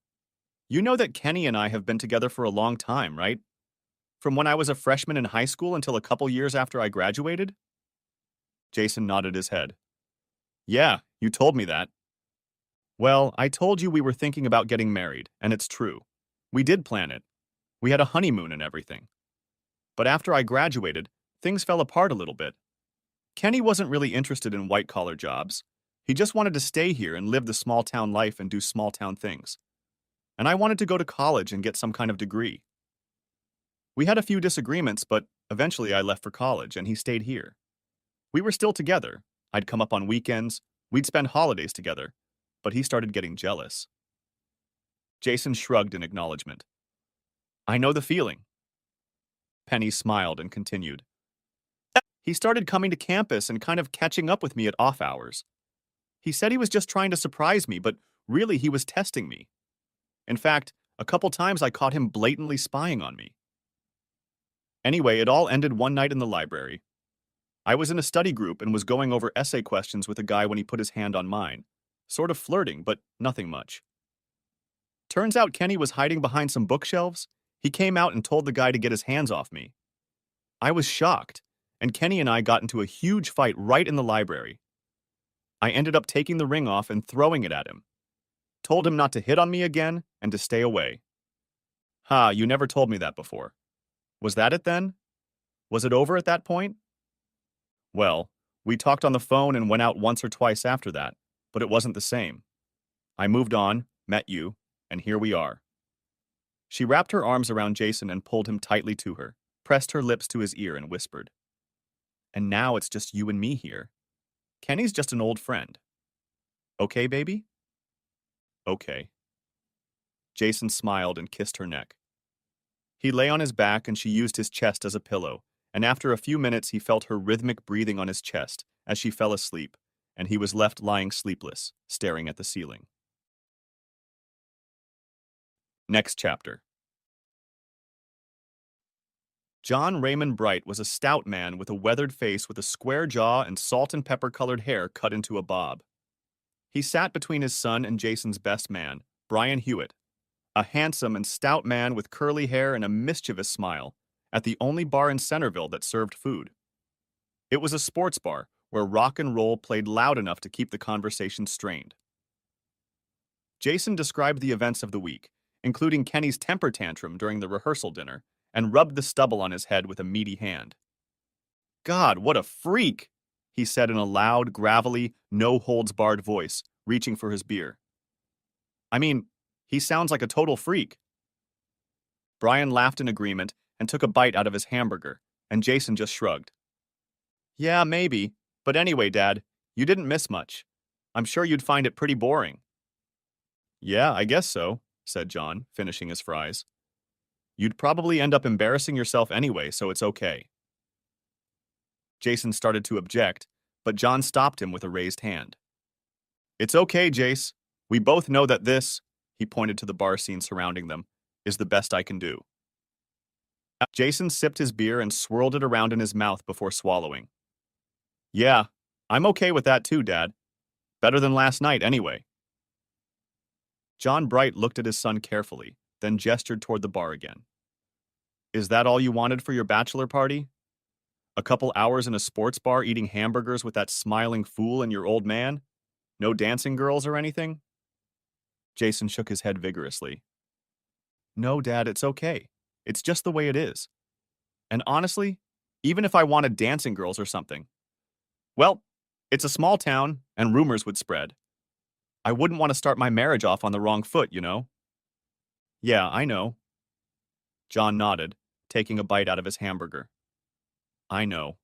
you know that Kenny and I have been together for a long time, right? From when I was a freshman in high school until a couple years after I graduated? Jason nodded his head. Yeah, you told me that. Well, I told you we were thinking about getting married, and it's true. We did plan it. We had a honeymoon and everything. But after I graduated, things fell apart a little bit. Kenny wasn't really interested in white-collar jobs. He just wanted to stay here and live the small-town life and do small-town things. And I wanted to go to college and get some kind of degree. We had a few disagreements, but eventually I left for college and he stayed here. We were still together. I'd come up on weekends, we'd spend holidays together, but he started getting jealous. Jason shrugged in acknowledgement. I know the feeling. Penny smiled and continued. He started coming to campus and kind of catching up with me at off hours. He said he was just trying to surprise me, but really he was testing me. In fact, a couple times I caught him blatantly spying on me. Anyway, it all ended one night in the library. I was in a study group and was going over essay questions with a guy when he put his hand on mine. Sort of flirting, but nothing much. Turns out Kenny was hiding behind some bookshelves. He came out and told the guy to get his hands off me. I was shocked, and Kenny and I got into a huge fight right in the library. I ended up taking the ring off and throwing it at him. Told him not to hit on me again and to stay away. Ha, you never told me that before. Was that it then? Was it over at that point? Well, we talked on the phone and went out once or twice after that, but it wasn't the same. I moved on, met you, and here we are. She wrapped her arms around Jason and pulled him tightly to her, pressed her lips to his ear and whispered. And now it's just you and me here. Kenny's just an old friend. Okay, baby? Okay. Jason smiled and kissed her neck. He lay on his back and she used his chest as a pillow, and after a few minutes he felt her rhythmic breathing on his chest as she fell asleep, and he was left lying sleepless, staring at the ceiling. Next chapter. John Raymond Bright was a stout man with a weathered face with a square jaw and salt and pepper colored hair cut into a bob. He sat between his son and Jason's best man, Brian Hewitt, a handsome and stout man with curly hair and a mischievous smile, at the only bar in Centerville that served food. It was a sports bar where rock and roll played loud enough to keep the conversation strained. Jason described the events of the week, including Kenny's temper tantrum during the rehearsal dinner, and rubbed the stubble on his head with a meaty hand. God, what a freak! He said in a loud, gravelly, no-holds-barred voice, reaching for his beer. I mean, he sounds like a total freak. Brian laughed in agreement and took a bite out of his hamburger, and Jason just shrugged. Yeah, maybe, but anyway, Dad, you didn't miss much. I'm sure you'd find it pretty boring. Yeah, I guess so, said John, finishing his fries. You'd probably end up embarrassing yourself anyway, so it's okay. Jason started to object, but John stopped him with a raised hand. It's okay, Jace. We both know that this, he pointed to the bar scene surrounding them, is the best I can do. Jason sipped his beer and swirled it around in his mouth before swallowing. Yeah, I'm okay with that too, Dad. Better than last night, anyway. John Bright looked at his son carefully, then gestured toward the bar again. Is that all you wanted for your bachelor party? A couple hours in a sports bar eating hamburgers with that smiling fool and your old man? No dancing girls or anything? Jason shook his head vigorously. No, Dad, it's okay. It's just the way it is. And honestly, even if I wanted dancing girls or something, well, it's a small town, and rumors would spread. I wouldn't want to start my marriage off on the wrong foot, you know? Yeah, I know. John nodded, taking a bite out of his hamburger. I know.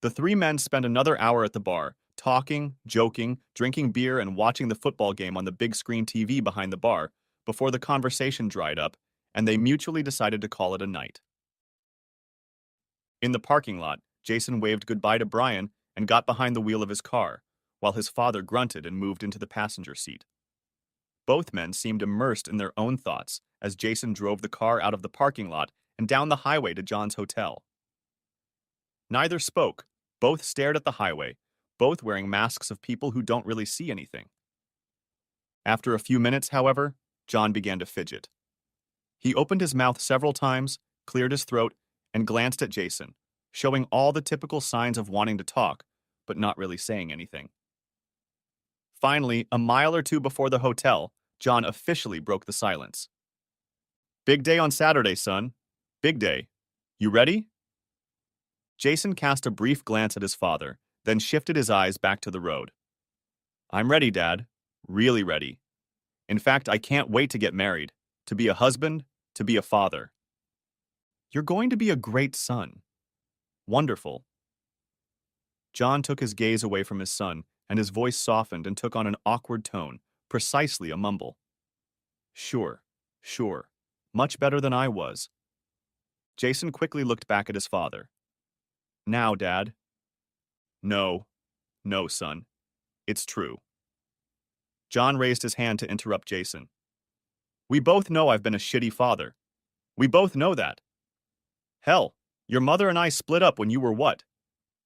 The three men spent another hour at the bar, talking, joking, drinking beer, and watching the football game on the big screen TV behind the bar before the conversation dried up, and they mutually decided to call it a night. In the parking lot, Jason waved goodbye to Brian and got behind the wheel of his car, while his father grunted and moved into the passenger seat. Both men seemed immersed in their own thoughts as Jason drove the car out of the parking lot and down the highway to John's hotel. Neither spoke. Both stared at the highway, both wearing masks of people who don't really see anything. After a few minutes, however, John began to fidget. He opened his mouth several times, cleared his throat, and glanced at Jason, showing all the typical signs of wanting to talk, but not really saying anything. Finally, a mile or two before the hotel, John officially broke the silence. Big day on Saturday, son. Big day. You ready? Jason cast a brief glance at his father, then shifted his eyes back to the road. I'm ready, Dad. Really ready. In fact, I can't wait to get married, to be a husband, to be a father. You're going to be a great son. Wonderful. John took his gaze away from his son, and his voice softened and took on an awkward tone, precisely a mumble. Sure, sure. Much better than I was. Jason quickly looked back at his father. Now, Dad. No, no, son. It's true. John raised his hand to interrupt Jason. We both know I've been a shitty father. We both know that. Hell, your mother and I split up when you were what?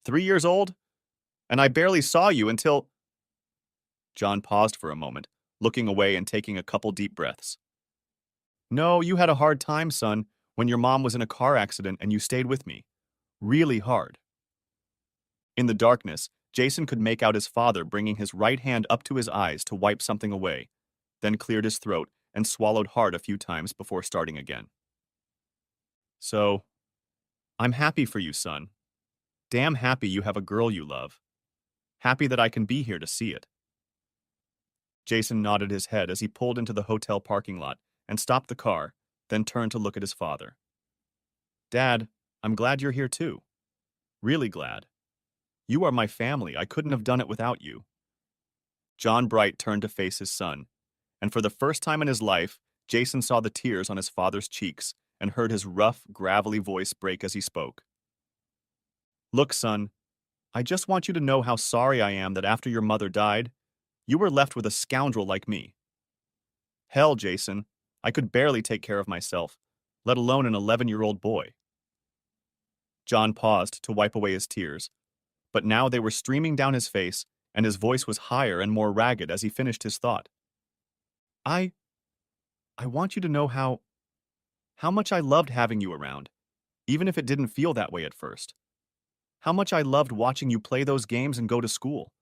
3 years old? And I barely saw you until... John paused for a moment, looking away and taking a couple deep breaths. No, you had a hard time, son, when your mom was in a car accident and you stayed with me. Really hard. In the darkness, Jason could make out his father bringing his right hand up to his eyes to wipe something away, then cleared his throat and swallowed hard a few times before starting again. So, I'm happy for you, son. Damn happy you have a girl you love. Happy that I can be here to see it. Jason nodded his head as he pulled into the hotel parking lot and stopped the car, then turned to look at his father. Dad, I'm glad you're here too. Really glad. You are my family. I couldn't have done it without you. John Bright turned to face his son, and for the first time in his life, Jason saw the tears on his father's cheeks and heard his rough, gravelly voice break as he spoke. Look, son, I just want you to know how sorry I am that after your mother died, you were left with a scoundrel like me. Hell, Jason, I could barely take care of myself, let alone an 11-year-old boy. John paused to wipe away his tears, but now they were streaming down his face, and his voice was higher and more ragged as he finished his thought. I I want you to know how much I loved having you around, even if it didn't feel that way at first. How much I loved watching you play those games and go to school.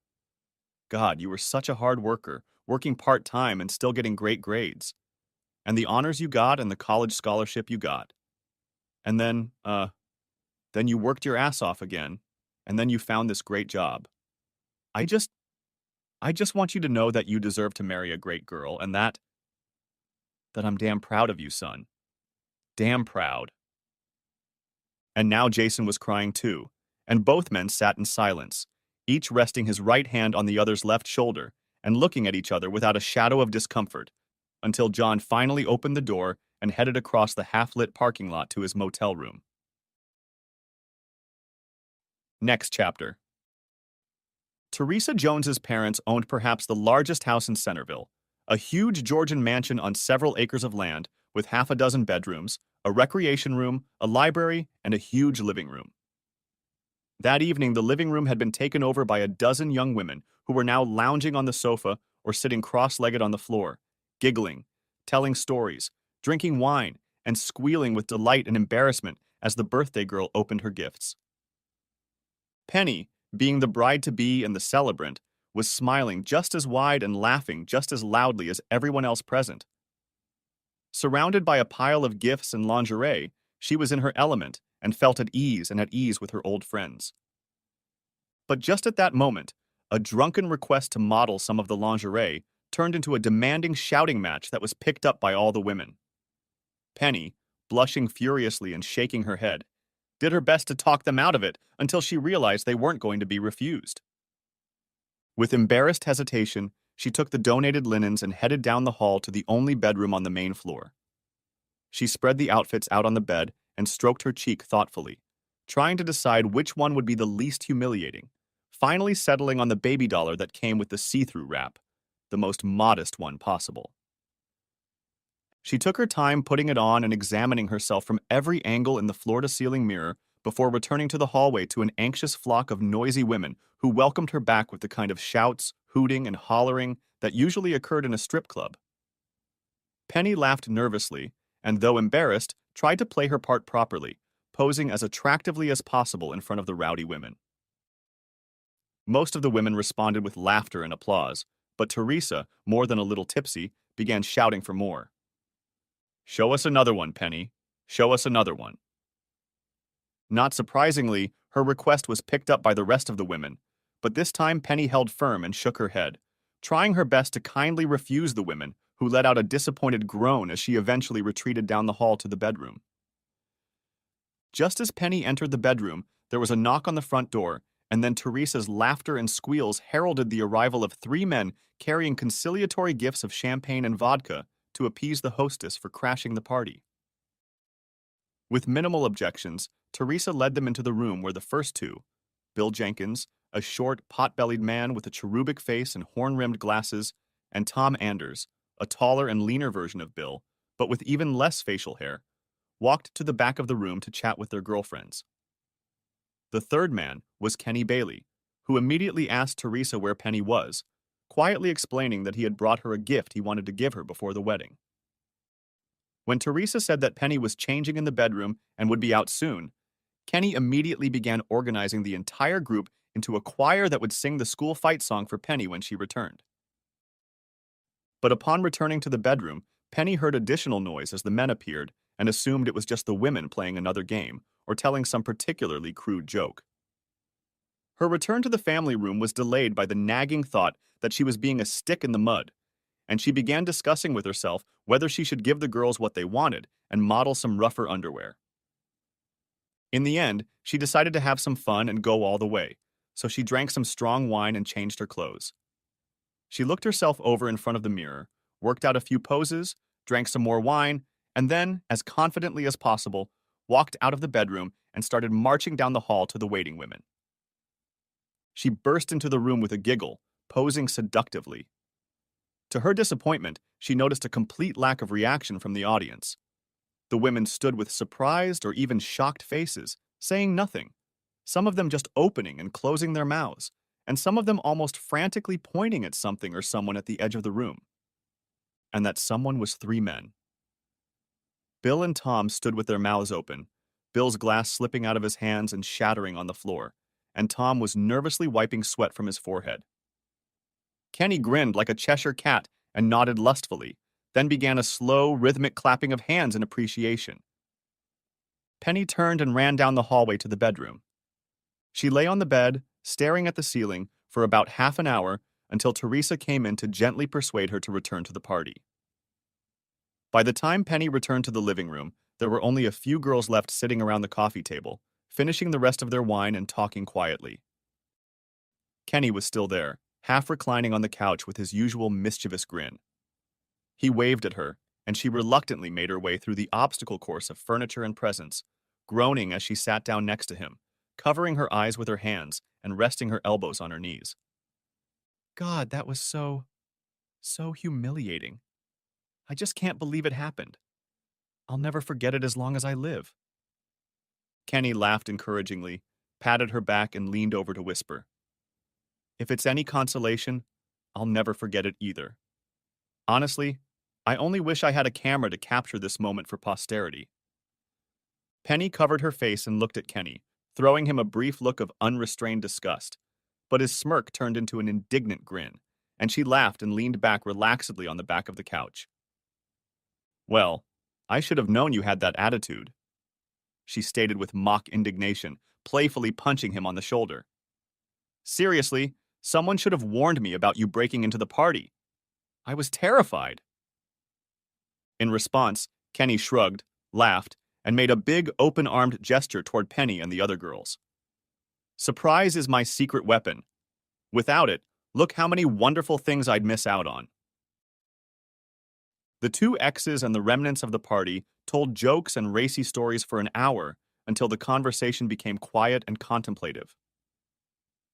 God, you were such a hard worker, working part-time and still getting great grades. And the honors you got and the college scholarship you got. And then you worked your ass off again, and then you found this great job. I just I just want you to know that you deserve to marry a great girl and that I'm damn proud of you, son. Damn proud. And now Jason was crying too, and both men sat in silence, each resting his right hand on the other's left shoulder and looking at each other without a shadow of discomfort, until John finally opened the door and headed across the half-lit parking lot to his motel room. Next chapter. Teresa Jones's parents owned perhaps the largest house in Centerville, a huge Georgian mansion on several acres of land with half a dozen bedrooms, a recreation room, a library, and a huge living room. That evening, the living room had been taken over by a dozen young women who were now lounging on the sofa or sitting cross-legged on the floor, giggling, telling stories, drinking wine, and squealing with delight and embarrassment as the birthday girl opened her gifts. Penny, being the bride-to-be and the celebrant, was smiling just as wide and laughing just as loudly as everyone else present. Surrounded by a pile of gifts and lingerie, she was in her element and felt at ease with her old friends. But just at that moment, a drunken request to model some of the lingerie turned into a demanding shouting match that was picked up by all the women. Penny, blushing furiously and shaking her head, did her best to talk them out of it until she realized they weren't going to be refused. With embarrassed hesitation, she took the donated linens and headed down the hall to the only bedroom on the main floor. She spread the outfits out on the bed and stroked her cheek thoughtfully, trying to decide which one would be the least humiliating, finally settling on the baby dollar that came with the see-through wrap, the most modest one possible. She took her time putting it on and examining herself from every angle in the floor-to-ceiling mirror before returning to the hallway to an anxious flock of noisy women who welcomed her back with the kind of shouts, hooting, and hollering that usually occurred in a strip club. Penny laughed nervously, and though embarrassed, tried to play her part properly, posing as attractively as possible in front of the rowdy women. Most of the women responded with laughter and applause, but Teresa, more than a little tipsy, began shouting for more. "Show us another one, Penny. Show us another one." Not surprisingly, her request was picked up by the rest of the women, but this time Penny held firm and shook her head, trying her best to kindly refuse the women, who let out a disappointed groan as she eventually retreated down the hall to the bedroom. Just as Penny entered the bedroom, there was a knock on the front door, and then Teresa's laughter and squeals heralded the arrival of three men carrying conciliatory gifts of champagne and vodka to appease the hostess for crashing the party. With minimal objections, Teresa led them into the room where the first two, Bill Jenkins, a short, pot-bellied man with a cherubic face and horn-rimmed glasses, and Tom Anders, a taller and leaner version of Bill, but with even less facial hair, walked to the back of the room to chat with their girlfriends. The third man was Kenny Bailey, who immediately asked Teresa where Penny was, quietly explaining that he had brought her a gift he wanted to give her before the wedding. When Teresa said that Penny was changing in the bedroom and would be out soon, Kenny immediately began organizing the entire group into a choir that would sing the school fight song for Penny when she returned. But upon returning to the bedroom, Penny heard additional noise as the men appeared and assumed it was just the women playing another game or telling some particularly crude joke. Her return to the family room was delayed by the nagging thought that she was being a stick in the mud, and she began discussing with herself whether she should give the girls what they wanted and model some rougher underwear. In the end, she decided to have some fun and go all the way, so she drank some strong wine and changed her clothes. She looked herself over in front of the mirror, worked out a few poses, drank some more wine, and then, as confidently as possible, walked out of the bedroom and started marching down the hall to the waiting women. She burst into the room with a giggle, posing seductively. To her disappointment, she noticed a complete lack of reaction from the audience. The women stood with surprised or even shocked faces, saying nothing, some of them just opening and closing their mouths, and some of them almost frantically pointing at something or someone at the edge of the room. And that someone was three men. Bill and Tom stood with their mouths open, Bill's glass slipping out of his hands and shattering on the floor, and Tom was nervously wiping sweat from his forehead. Kenny grinned like a Cheshire cat and nodded lustfully, then began a slow, rhythmic clapping of hands in appreciation. Penny turned and ran down the hallway to the bedroom. She lay on the bed, staring at the ceiling, for about half an hour until Teresa came in to gently persuade her to return to the party. By the time Penny returned to the living room, there were only a few girls left sitting around the coffee table, finishing the rest of their wine and talking quietly. Kenny was still there, half reclining on the couch with his usual mischievous grin. He waved at her, and she reluctantly made her way through the obstacle course of furniture and presents, groaning as she sat down next to him, covering her eyes with her hands and resting her elbows on her knees. God, that was so humiliating. I just can't believe it happened. I'll never forget it as long as I live. Kenny laughed encouragingly, patted her back, and leaned over to whisper, If it's any consolation, I'll never forget it either. Honestly, I only wish I had a camera to capture this moment for posterity. Penny covered her face and looked at Kenny, throwing him a brief look of unrestrained disgust, but his smirk turned into an indignant grin, and she laughed and leaned back relaxedly on the back of the couch. Well, I should have known you had that attitude, she stated with mock indignation, playfully punching him on the shoulder. Seriously, someone should have warned me about you breaking into the party. I was terrified. In response, Kenny shrugged, laughed, and made a big open-armed gesture toward Penny and the other girls. Surprise is my secret weapon. Without it, look how many wonderful things I'd miss out on. The two exes and the remnants of the party told jokes and racy stories for an hour until the conversation became quiet and contemplative.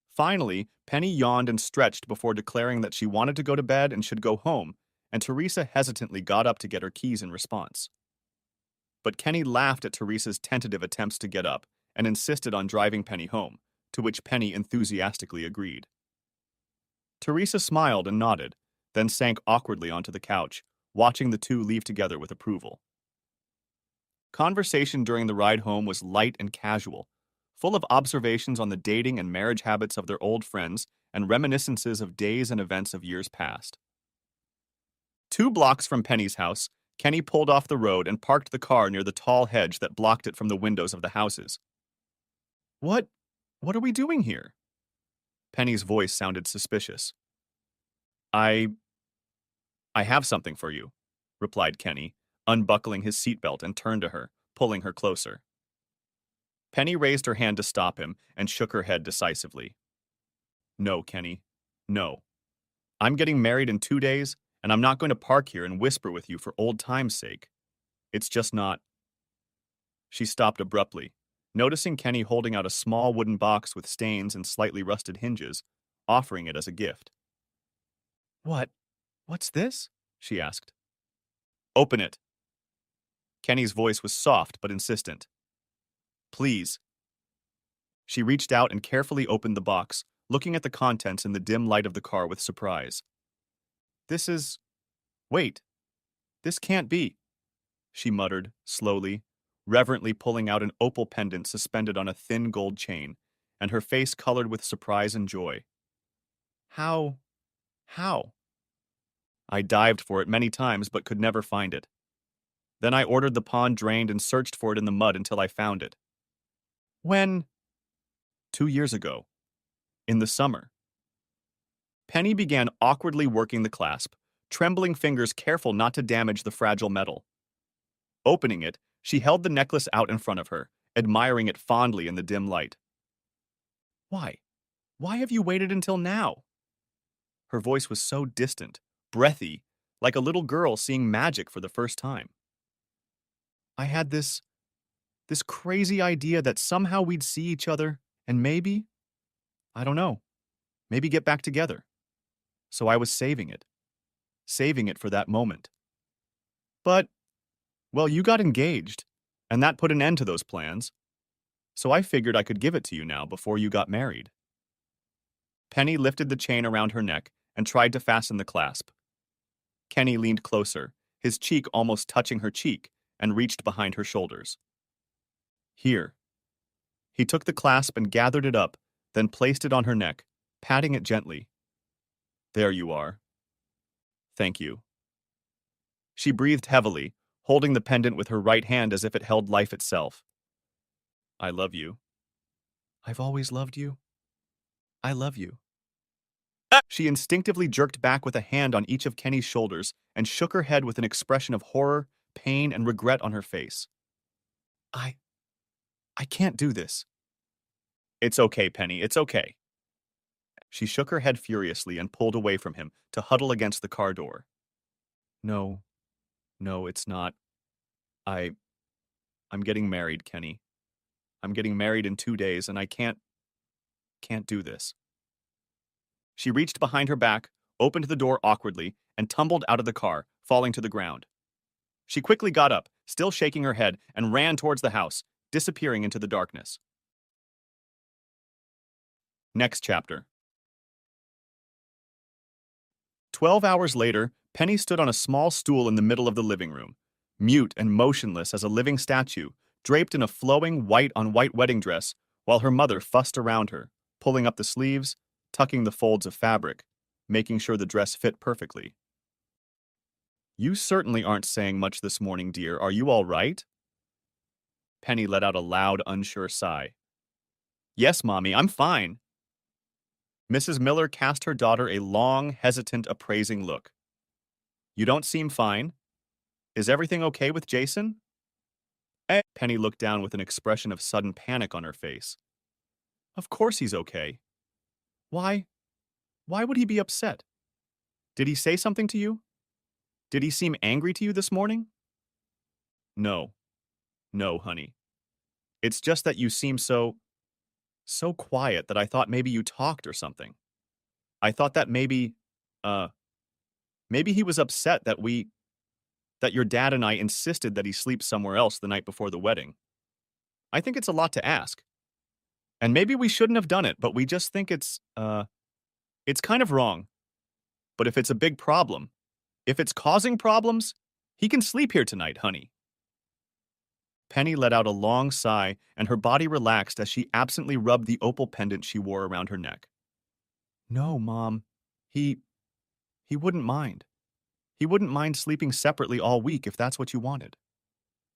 Finally, Penny yawned and stretched before declaring that she wanted to go to bed and should go home, and Teresa hesitantly got up to get her keys in response. But Kenny laughed at Teresa's tentative attempts to get up and insisted on driving Penny home, to which Penny enthusiastically agreed. Teresa smiled and nodded, then sank awkwardly onto the couch, watching the two leave together with approval. Conversation during the ride home was light and casual, full of observations on the dating and marriage habits of their old friends and reminiscences of days and events of years past. 2 blocks from Penny's house, Kenny pulled off the road and parked the car near the tall hedge that blocked it from the windows of the houses. What are we doing here? Penny's voice sounded suspicious. I have something for you, replied Kenny, unbuckling his seatbelt and turned to her, pulling her closer. Penny raised her hand to stop him and shook her head decisively. No, Kenny, no. I'm getting married in 2 days, and I'm not going to park here and whisper with you for old time's sake. It's just not. She stopped abruptly, noticing Kenny holding out a small wooden box with stains and slightly rusted hinges, offering it as a gift. What's this? She asked. Open it. Kenny's voice was soft but insistent. Please. She reached out and carefully opened the box, looking at the contents in the dim light of the car with surprise. Wait, this can't be, she muttered, slowly, reverently pulling out an opal pendant suspended on a thin gold chain, and her face colored with surprise and joy. How? I dived for it many times but could never find it. Then I ordered the pond drained and searched for it in the mud until I found it. When? 2 years ago. In the summer. Penny began awkwardly working the clasp, trembling fingers careful not to damage the fragile metal. Opening it, she held the necklace out in front of her, admiring it fondly in the dim light. Why? Why have you waited until now? Her voice was so distant, breathy, like a little girl seeing magic for the first time. I had this crazy idea that somehow we'd see each other and maybe, I don't know, maybe get back together. So I was saving it for that moment. But, well, you got engaged, and that put an end to those plans. So I figured I could give it to you now before you got married. Penny lifted the chain around her neck and tried to fasten the clasp. Kenny leaned closer, his cheek almost touching her cheek, and reached behind her shoulders. Here. He took the clasp and gathered it up, then placed it on her neck, patting it gently. There you are. Thank you. She breathed heavily, holding the pendant with her right hand as if it held life itself. I love you. I've always loved you. I love you. She instinctively jerked back with a hand on each of Kenny's shoulders and shook her head with an expression of horror, pain, and regret on her face. I can't do this. It's okay, Penny, it's okay. She shook her head furiously and pulled away from him to huddle against the car door. No, no, it's not. I, I'm getting married, Kenny. I'm getting married in 2 days, and I can't do this. She reached behind her back, opened the door awkwardly, and tumbled out of the car, falling to the ground. She quickly got up, still shaking her head, and ran towards the house, disappearing into the darkness. Next chapter. 12 hours later, Penny stood on a small stool in the middle of the living room, mute and motionless as a living statue, draped in a flowing white-on-white wedding dress, while her mother fussed around her, pulling up the sleeves, tucking the folds of fabric, making sure the dress fit perfectly. You certainly aren't saying much this morning, dear. Are you all right? Penny let out a loud, unsure sigh. Yes, Mommy, I'm fine. Mrs. Miller cast her daughter a long, hesitant, appraising look. You don't seem fine. Is everything okay with Jason? Penny looked down with an expression of sudden panic on her face. Of course he's okay. Why? Why would he be upset? Did he say something to you? Did he seem angry to you this morning? No. No, honey. It's just that you seem so quiet that I thought maybe you talked or something. I thought that uh, maybe he was upset that your dad and I insisted that he sleep somewhere else the night before the wedding. I think it's a lot to ask. And maybe we shouldn't have done it, but we just think it's kind of wrong. But if it's a big problem, if it's causing problems, he can sleep here tonight, honey. Penny let out a long sigh, and her body relaxed as she absently rubbed the opal pendant she wore around her neck. No, Mom. He wouldn't mind. He wouldn't mind sleeping separately all week if that's what you wanted.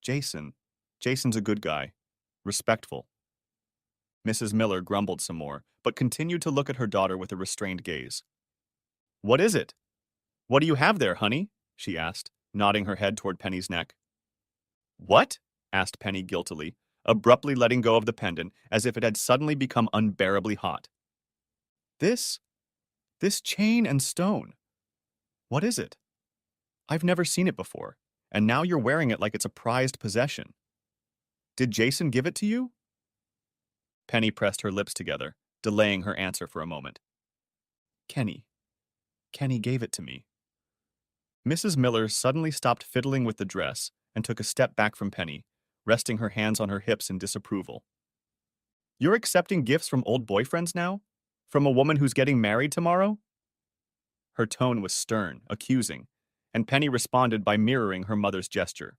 Jason's a good guy. Respectful. Mrs. Miller grumbled some more, but continued to look at her daughter with a restrained gaze. What is it? What do you have there, honey? She asked, nodding her head toward Penny's neck. What? Asked Penny guiltily, abruptly letting go of the pendant as if it had suddenly become unbearably hot. This chain and stone. What is it? I've never seen it before, and now you're wearing it like it's a prized possession. Did Jason give it to you? Penny pressed her lips together, delaying her answer for a moment. Kenny gave it to me. Mrs. Miller suddenly stopped fiddling with the dress and took a step back from Penny, resting her hands on her hips in disapproval. You're accepting gifts from old boyfriends now? From a woman who's getting married tomorrow? Her tone was stern, accusing, and Penny responded by mirroring her mother's gesture.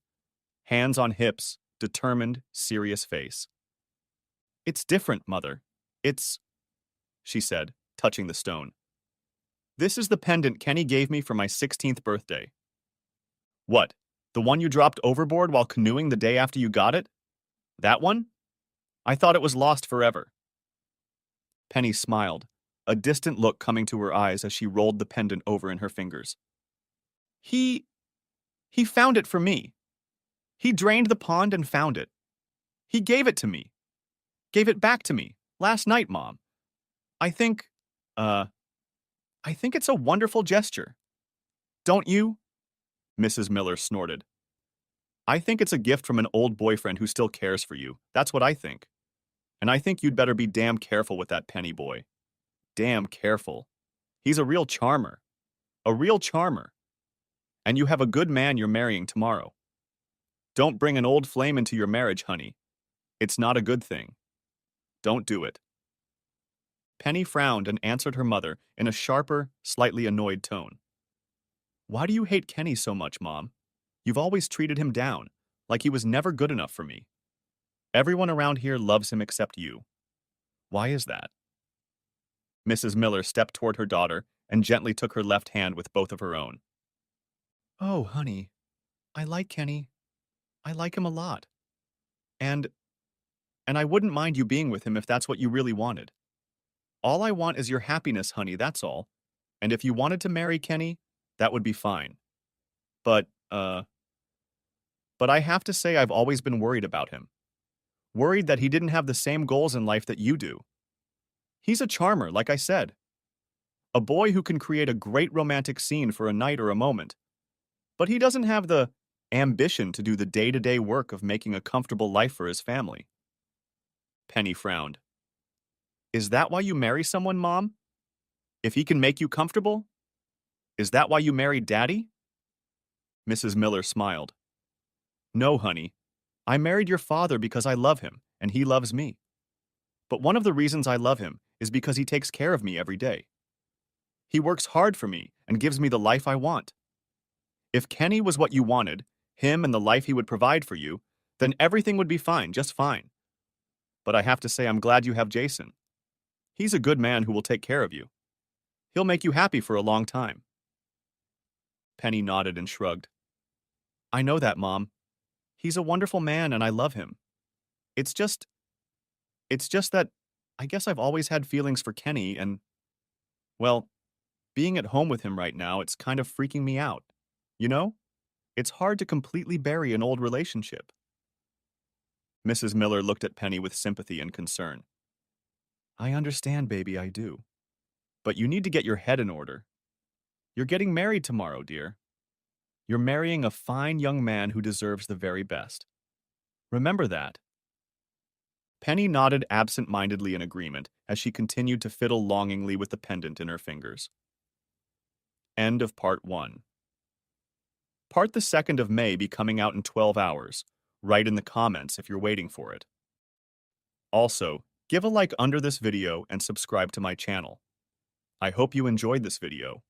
Hands on hips, determined, serious face. It's different, Mother. She said, touching the stone. This is the pendant Kenny gave me for my 16th birthday. What, the one you dropped overboard while canoeing the day after you got it? That one? I thought it was lost forever. Penny smiled, a distant look coming to her eyes as she rolled the pendant over in her fingers. He found it for me. He drained the pond and found it. He gave it to me. Gave it back to me, last night, Mom. I think it's a wonderful gesture. Don't you? Mrs. Miller snorted. I think it's a gift from an old boyfriend who still cares for you. That's what I think. And I think you'd better be damn careful with that Penny boy. Damn careful. He's a real charmer. A real charmer. And you have a good man you're marrying tomorrow. Don't bring an old flame into your marriage, honey. It's not a good thing. Don't do it. Penny frowned and answered her mother in a sharper, slightly annoyed tone. Why do you hate Kenny so much, Mom? You've always treated him down, like he was never good enough for me. Everyone around here loves him except you. Why is that? Mrs. Miller stepped toward her daughter and gently took her left hand with both of her own. Oh, honey, I like Kenny. I like him a lot. And and I wouldn't mind you being with him if that's what you really wanted. All I want is your happiness, honey, that's all. And if you wanted to marry Kenny, that would be fine. But, but I have to say I've always been worried about him. Worried that he didn't have the same goals in life that you do. He's a charmer, like I said. A boy who can create a great romantic scene for a night or a moment. But he doesn't have the ambition to do the day-to-day work of making a comfortable life for his family. Penny frowned. Is that why you marry someone, Mom? If he can make you comfortable? Is that why you married Daddy? Mrs. Miller smiled. No, honey. I married your father because I love him, and he loves me. But one of the reasons I love him is because he takes care of me every day. He works hard for me and gives me the life I want. If Kenny was what you wanted, him and the life he would provide for you, then everything would be fine, just fine. But I have to say I'm glad you have Jason. He's a good man who will take care of you. He'll make you happy for a long time. Penny nodded and shrugged. I know that, Mom. He's a wonderful man and I love him. It's just that I guess I've always had feelings for Kenny and, well, being at home with him right now, it's kind of freaking me out. You know? It's hard to completely bury an old relationship. Mrs. Miller looked at Penny with sympathy and concern. I understand, baby, I do. But you need to get your head in order. You're getting married tomorrow, dear. You're marrying a fine young man who deserves the very best. Remember that. Penny nodded absent-mindedly in agreement as she continued to fiddle longingly with the pendant in her fingers. End of Part 1. Part the 2nd of May be coming out in 12 hours. Write in the comments if you're waiting for it. Also, give a like under this video and subscribe to my channel. I hope you enjoyed this video.